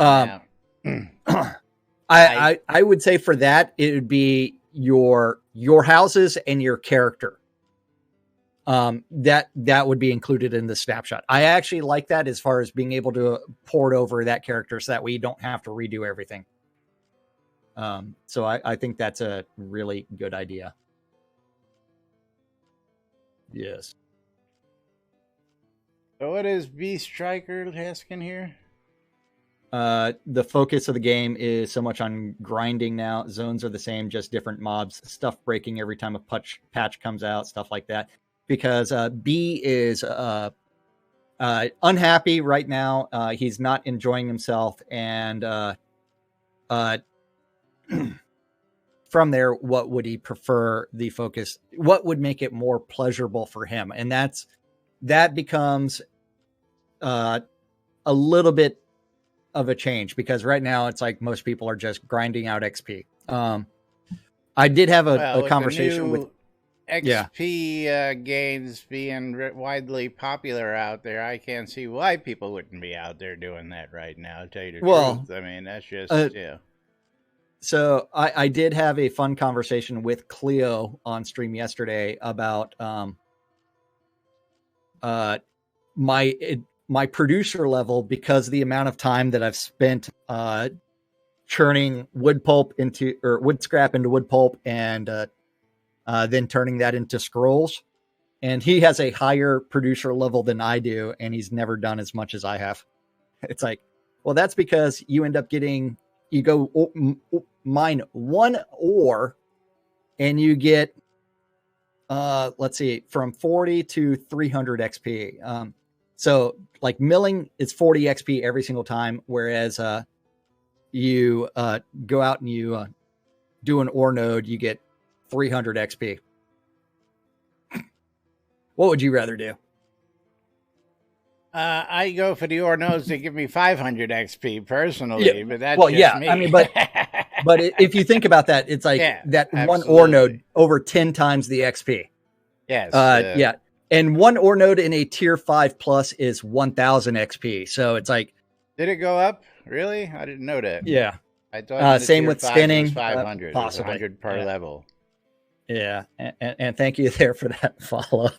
I would say for that, it would be your houses and your character. That would be included in the snapshot. I actually like that as far as being able to port over that character so that way you don't have to redo everything. So I think that's a really good idea. Yes. So what is B Striker asking here? the focus of the game is so much on grinding now. Zones are the same, just different mobs, stuff breaking every time a patch comes out, stuff like that. Because B is unhappy right now. He's not enjoying himself. And from there, what would he prefer the focus? What would make it more pleasurable for him? And that becomes a little bit of a change, because right now it's like most people are just grinding out XP. I did have a conversation with XP gains being widely popular out there. I can't see why people wouldn't be out there doing that right now, to tell you the truth. I mean, that's just, So I did have a fun conversation with Cleo on stream yesterday about my producer level, because the amount of time that I've spent churning wood scrap into wood pulp and then turning that into scrolls. And he has a higher producer level than I do, and he's never done as much as I have. It's like, well, that's because you end up getting, you go mine one ore and you get, let's see, from 40 to 300 XP. So like milling is 40 XP every single time, whereas you go out and you do an ore node, you get 300 XP. What would you rather do? I go for the ore nodes that give me 500 XP personally, but that's me. I mean, but if you think about that, it's like that absolutely. One ore node over 10 times the XP. Yes. And one ore node in a tier 5 plus is 1000 XP. So it's like, did it go up? Really? I didn't know that. Yeah. I thought same with spinning. 500, possibly 100 per level. Yeah, and thank you there for that follow.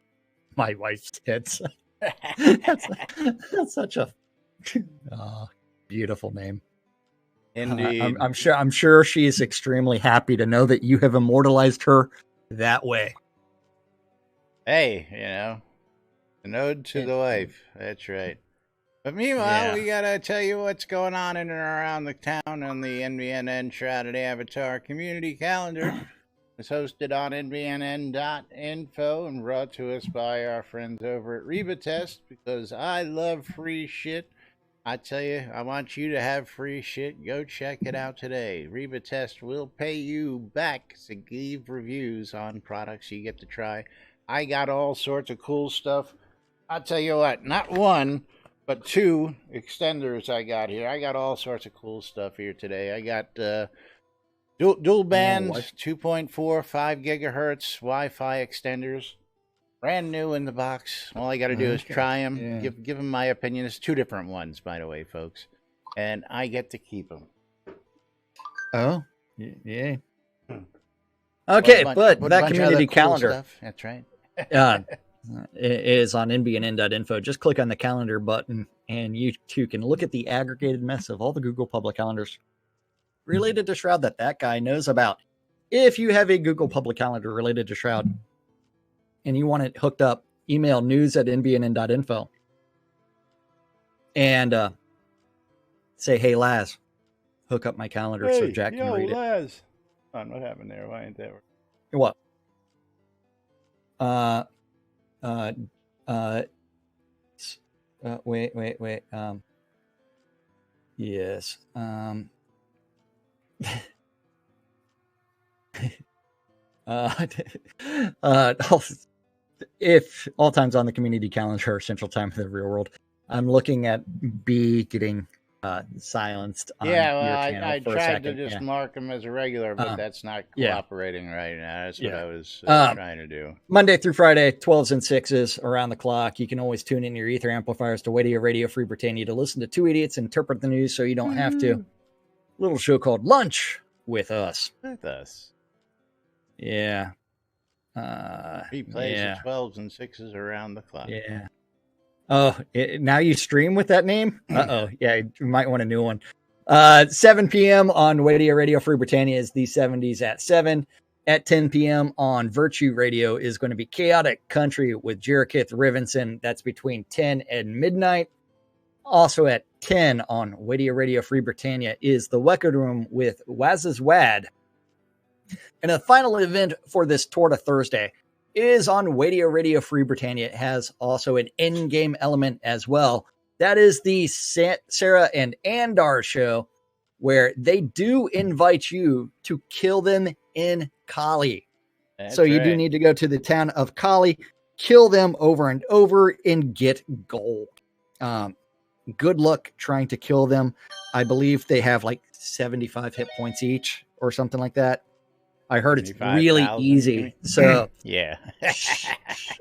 My wife's kids. that's such a beautiful name. Indeed. I'm sure she's extremely happy to know that you have immortalized her that way. Hey, the node to the wife. That's right. But meanwhile, we gotta tell you what's going on in and around the town on the NBNN Shroud Avatar community calendar. It's hosted on NBNN.info and brought to us by our friends over at RebaTest, because I love free shit. I tell you, I want you to have free shit. Go check it out today. RebaTest will pay you back to give reviews on products you get to try. I got all sorts of cool stuff. I'll tell you what, not one, but two extenders I got here. I got all sorts of cool stuff here today. I got dual band 2.4 5 gigahertz Wi-Fi extenders, brand new in the box. All I got to do is try them, give them my opinion. It's two different ones, by the way, folks, and I get to keep them. Oh, yeah. Okay, but that community calendar stuff. That's right. Is on NBNN.info. Just click on the calendar button, and you too can look at the aggregated mess of all the Google public calendars related to Shroud that guy knows about. If you have a Google public calendar related to Shroud and you want it hooked up, email news@nbnn.info and say, hey, Laz, hook up my calendar so Jack can read Laz. What happened there? Why ain't that working? What? Wait. Yes. If all times on the community calendar are central time of the real world, I'm looking at B getting silenced. On I tried to just mark him as a regular, but that's not cooperating right now. That's what I was trying to do. Monday through Friday, 12s and 6s around the clock. You can always tune in your ether amplifiers to Radio Free Britannia to listen to two idiots interpret the news so you don't have to. Little show called Lunch with us. Yeah. He plays the 12s and 6s around the clock. Yeah. Oh, now you stream with that name? Uh-oh. Yeah, you might want a new one. 7 p.m. on Radio Free Britannia is the 70s at 7. At 10 p.m. on Virtue Radio is going to be Chaotic Country with Jarakith Rivenson. That's between 10 and midnight. Also at 10 on Radio Free Britannia is the Record Room with Waz's Wad. And the final event for this Tour de Thursday is on Radio Free Britannia. It has also an in-game element as well. That is the Sarah and Andar show, where they do invite you to kill them in Cali. So you do need to go to the town of Cali, kill them over and over, and get gold. Good luck trying to kill them. I believe they have like 75 hit points each or something like that. I heard it's really easy. So yeah,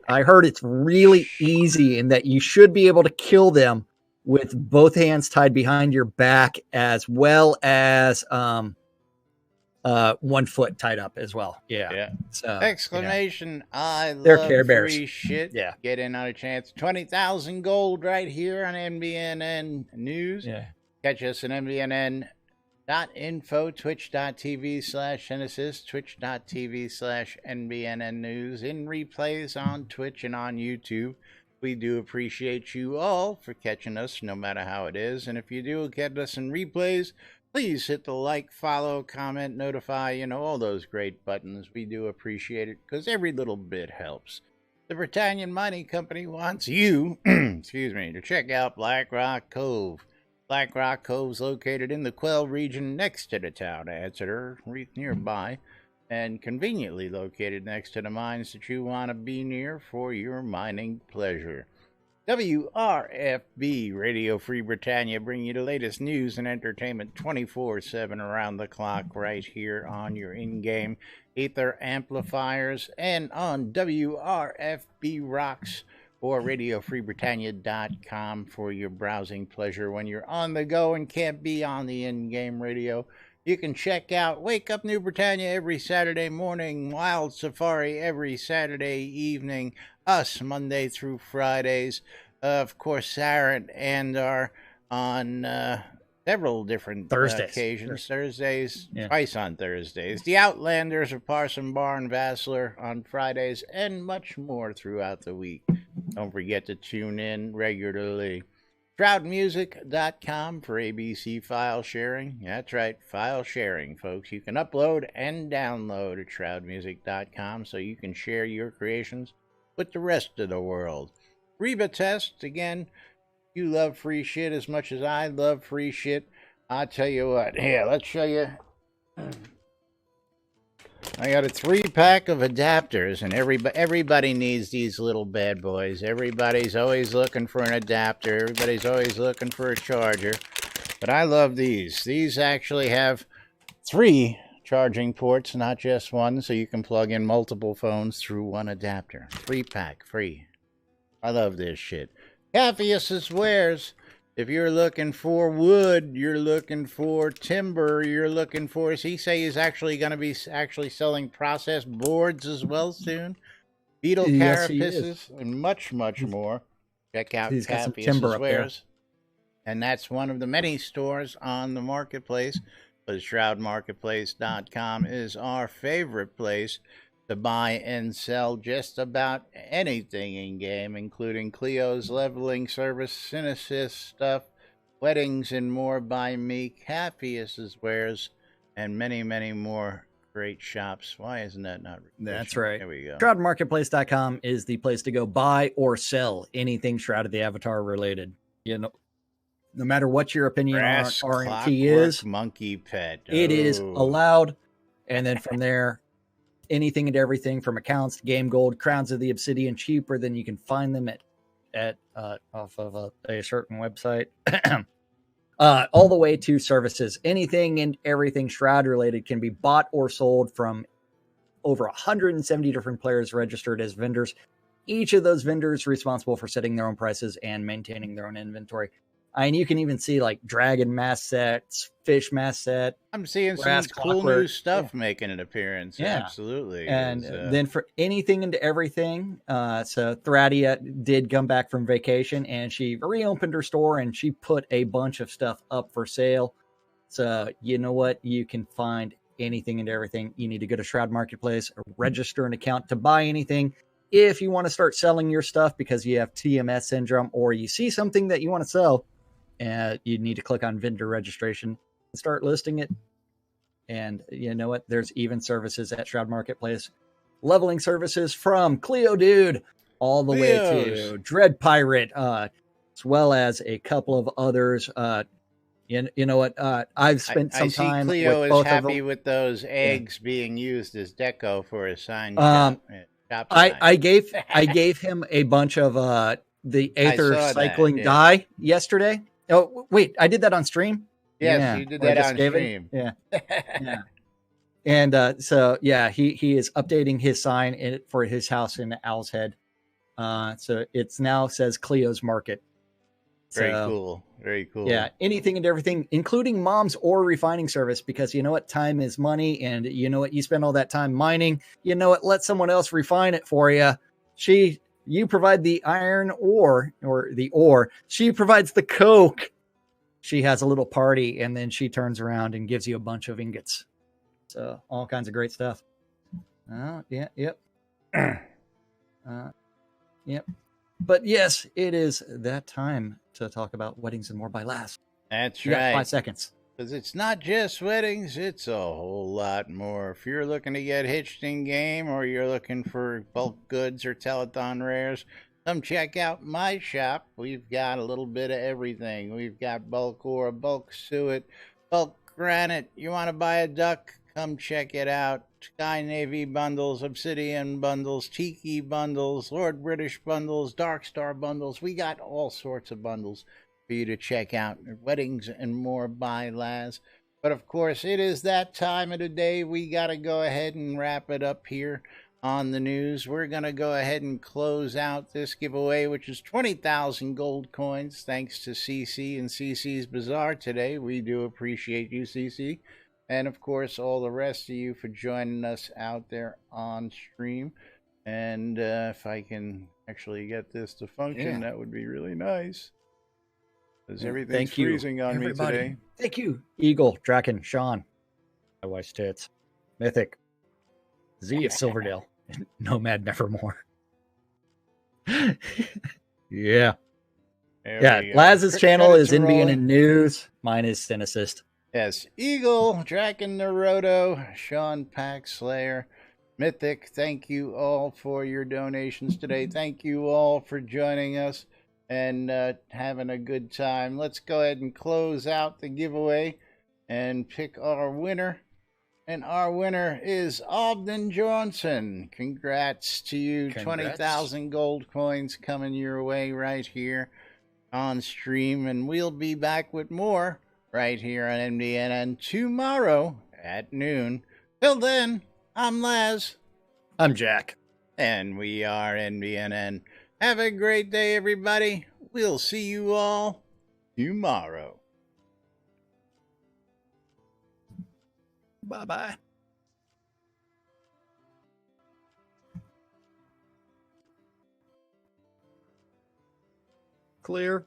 I heard it's really easy and that you should be able to kill them with both hands tied behind your back, as well as 1 foot tied up as well. Yeah. So, exclamation! I they're love Care Bears. Free shit. Yeah. Get in on a chance. 20,000 gold right here on NBNN News. Yeah. Catch us at NBNN.info, twitch.tv/Genesis, twitch.tv/NBNN News, in replays on Twitch and on YouTube. We do appreciate you all for catching us, no matter how it is. And if you do get us in replays, please hit the like, follow, comment, notify, all those great buttons. We do appreciate it because every little bit helps. The Britannian Mining Company wants you, to check out Black Rock Cove. Black Rock Cove's located in the Quell region next to the town of Exeter, nearby, and conveniently located next to the mines that you want to be near for your mining pleasure. WRFB, Radio Free Britannia, bring you the latest news and entertainment 24/7 around the clock right here on your in-game ether amplifiers and on WRFB Rocks or RadioFreeBritannia.com for your browsing pleasure when you're on the go and can't be on the in-game radio. You can check out Wake Up New Britannia every Saturday morning, Wild Safari every Saturday evening, us Monday through Fridays. Of course, Sarah and Andar on several different occasions. Thursdays, twice on Thursdays. The Outlanders of Parson Bar and Vassler on Fridays, and much more throughout the week. Don't forget to tune in regularly. ShroudMusic.com for ABC file sharing. That's right, file sharing, folks. You can upload and download at ShroudMusic.com so you can share your creations with the rest of the world. Reba Test, again, you love free shit as much as I love free shit. I'll tell you what, here, let's show you. I got a 3-pack of adapters, and everybody needs these little bad boys. Everybody's always looking for an adapter. Everybody's always looking for a charger. But I love these. These actually have 3 charging ports, not just one, so you can plug in multiple phones through one adapter. 3-pack, free. I love this shit. Caffeus' Wares. If you're looking for wood, you're looking for timber, you're looking for, as he say, he's actually going to be selling processed boards as well soon. Beetle carapaces and much, much more. Check out Caffeus' Wares. And that's one of the many stores on the marketplace. But ShroudMarketplace.com is our favorite place to buy and sell just about anything in game, including Cleo's leveling service, Synesys stuff, weddings and more by me, Caffeus' Wares, and many, many more great shops. Why isn't that not refreshing? That's right. There we go. ShroudMarketplace.com is the place to go buy or sell anything Shroud of the Avatar related. No matter what your opinion on RMT is, monkey pet. It is allowed. And then from there, anything and everything from accounts to game gold, crowns of the obsidian cheaper than you can find them at off of a certain website. All the way to services. Anything and everything Shroud related can be bought or sold from over 170 different players registered as vendors. Each of those vendors responsible for setting their own prices and maintaining their own inventory. And you can even see like dragon mask sets, fish mask set. I'm seeing some cool new stuff making an appearance. Yeah, absolutely. And then for anything and everything, so Thradia did come back from vacation and she reopened her store and she put a bunch of stuff up for sale. So you know what? You can find anything and everything. You need to go to Shroud Marketplace, register an account to buy anything. If you want to start selling your stuff because you have TMS syndrome or you see something that you want to sell, and you need to click on vendor registration and start listing it. And you know what? There's even services at Shroud Marketplace, leveling services from Cleo Dude all the way to Dread Pirate, as well as a couple of others. You know what? I've spent some time. Cleo with is both happy of them. with those eggs being used as deco for a sign Um, shop. I gave him a bunch of the Aether cycling dye yesterday. Oh wait, I did that on stream. Yes, you did that on stream. Yeah. And so yeah, he is updating his sign for his house in Owl's Head. So it's now says Cleo's Market. Very cool. Very cool. Yeah, anything and everything, including mom's ore refining service, because you know what? Time is money, and you know what? You spend all that time mining. You know what? Let someone else refine it for you. You provide the iron ore or the ore. She provides the coke. She has a little party, and then she turns around and gives you a bunch of ingots. So all kinds of great stuff. Yep. Yep. But yes, it is that time to talk about weddings and more by Laz. That's you right. Got 5 seconds. Because it's not just weddings, it's a whole lot more. If you're looking to get hitched in game, or you're looking for bulk goods or telethon rares, come check out my shop. We've got a little bit of everything. We've got bulk ore, bulk suet, bulk granite. You want to buy a duck? Come check it out. Sky Navy bundles, Obsidian bundles, Tiki bundles, Lord British bundles, Dark Star bundles. We got all sorts of bundles for you to check out. Weddings and more by Laz. But of course, it is that time of the day. We got to go ahead and wrap it up here on the news. We're going to go ahead and close out this giveaway, which is 20,000 gold coins, thanks to CC and CC's Bazaar today. We do appreciate you, CC. And, of course, all the rest of you for joining us out there on stream. And if I can actually get this to function, that would be really nice. Because everything's freezing on me today. Thank you. Eagle, Draken, Sean, my wife's tits, Mythic, Z of Silverdale, Nomad Nevermore. Yeah. Laz's channel is NBNN News. Mine is Cynicist. Yes, Eagle, Draken Naruto, Sean Pack Slayer, Mythic, thank you all for your donations today. Thank you all for joining us and having a good time. Let's go ahead and close out the giveaway and pick our winner. And our winner is Ogden Johnson. Congrats to you. 20,000 gold coins coming your way right here on stream. And we'll be back with more right here on NBNN tomorrow at noon. Till then, I'm Laz. I'm Jack. And we are NBNN. Have a great day, everybody. We'll see you all tomorrow. Bye-bye. Clear.